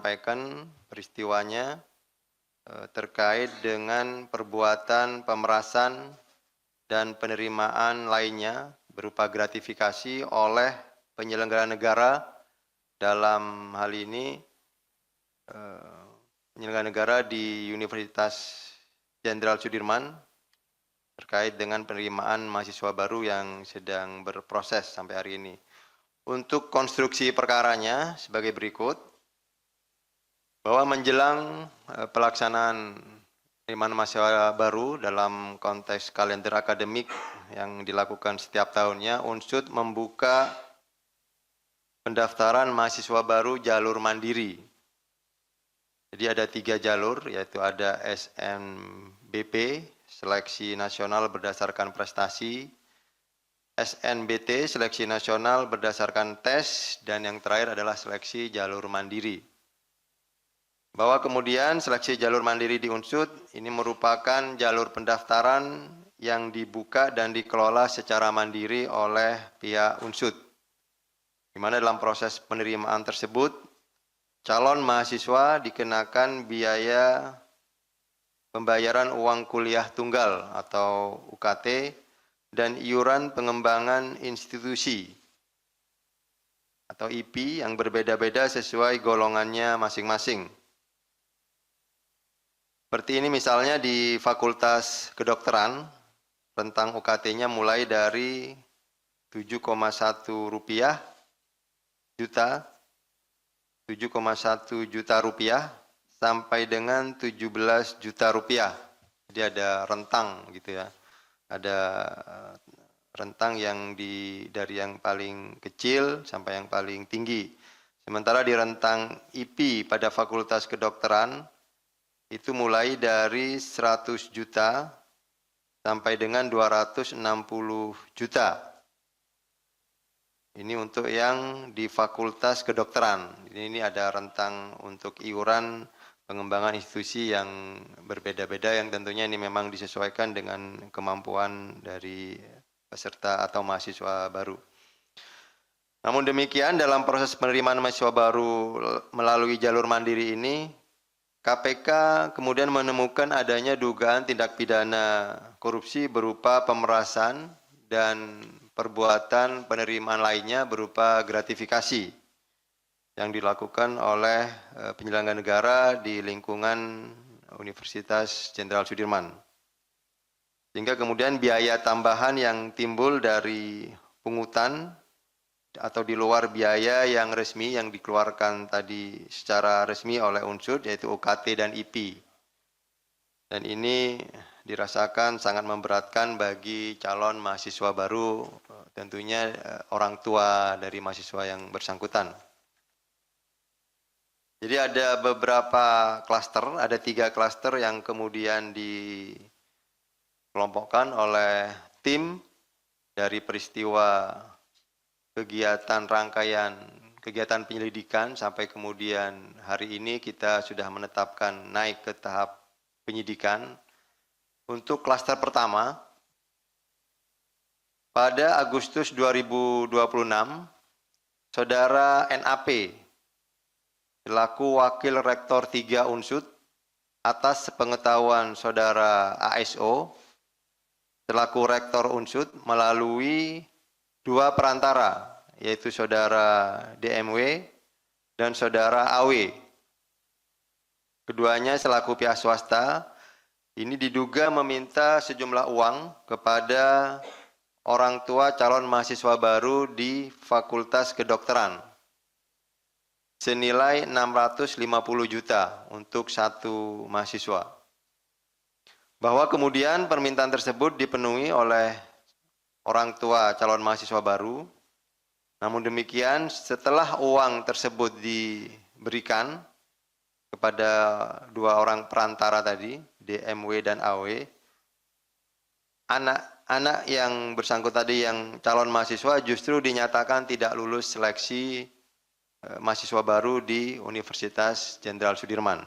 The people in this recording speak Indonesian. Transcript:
menyampaikan peristiwanya terkait dengan perbuatan pemerasan dan penerimaan lainnya berupa gratifikasi oleh penyelenggara negara, dalam hal ini penyelenggara negara di Universitas Jenderal Sudirman terkait dengan penerimaan mahasiswa baru yang sedang berproses sampai hari ini. Untuk konstruksi perkaranya sebagai berikut, bahwa menjelang pelaksanaan penerimaan mahasiswa baru dalam konteks kalender akademik yang dilakukan setiap tahunnya, UNSUD membuka pendaftaran mahasiswa baru jalur mandiri. Jadi ada 3 jalur, yaitu ada SNBP, Seleksi Nasional Berdasarkan Prestasi, SNBT, Seleksi Nasional Berdasarkan Tes, dan yang terakhir adalah Seleksi Jalur Mandiri. Bahwa kemudian seleksi jalur mandiri di UNSUD ini merupakan jalur pendaftaran yang dibuka dan dikelola secara mandiri oleh pihak UNSUD. Di mana dalam proses penerimaan tersebut, calon mahasiswa dikenakan biaya pembayaran uang kuliah tunggal atau UKT dan iuran pengembangan institusi atau IP yang berbeda-beda sesuai golongannya masing-masing. Seperti ini misalnya di Fakultas Kedokteran, rentang UKT-nya mulai dari 7,1 juta rupiah sampai dengan 17 juta rupiah. Jadi ada rentang gitu ya. Ada rentang yang dari yang paling kecil sampai yang paling tinggi. Sementara di rentang IP pada Fakultas Kedokteran itu mulai dari 100 juta sampai dengan 260 juta. Ini untuk yang di Fakultas Kedokteran. Ini ada rentang untuk iuran pengembangan institusi yang berbeda-beda yang tentunya ini memang disesuaikan dengan kemampuan dari peserta atau mahasiswa baru. Namun demikian dalam proses penerimaan mahasiswa baru melalui jalur mandiri ini, KPK kemudian menemukan adanya dugaan tindak pidana korupsi berupa pemerasan dan perbuatan penerimaan lainnya berupa gratifikasi yang dilakukan oleh penyelenggara negara di lingkungan Universitas Jenderal Sudirman. Sehingga kemudian biaya tambahan yang timbul dari pungutan atau di luar biaya yang resmi yang dikeluarkan tadi secara resmi oleh UNSUD, yaitu UKT dan IP. Dan ini dirasakan sangat memberatkan bagi calon mahasiswa baru, tentunya orang tua dari mahasiswa yang bersangkutan. Jadi ada beberapa klaster, ada 3 klaster yang kemudian dikelompokkan oleh tim dari peristiwa kegiatan rangkaian kegiatan penyelidikan sampai kemudian hari ini kita sudah menetapkan naik ke tahap penyidikan. Untuk klaster pertama, pada Agustus 2026, Saudara NAP selaku Wakil Rektor 3 UNSUD atas sepengetahuan Saudara ASO selaku Rektor UNSUD melalui 2 perantara, yaitu Saudara DMW dan Saudara AW. Keduanya selaku pihak swasta, ini diduga meminta sejumlah uang kepada orang tua calon mahasiswa baru di Fakultas Kedokteran senilai 650 juta untuk 1 mahasiswa. Bahwa kemudian permintaan tersebut dipenuhi oleh orang tua calon mahasiswa baru. Namun demikian, setelah uang tersebut diberikan kepada 2 orang perantara tadi, DMW dan AW, anak-anak yang bersangkut tadi yang calon mahasiswa justru dinyatakan tidak lulus seleksi mahasiswa baru di Universitas Jenderal Sudirman.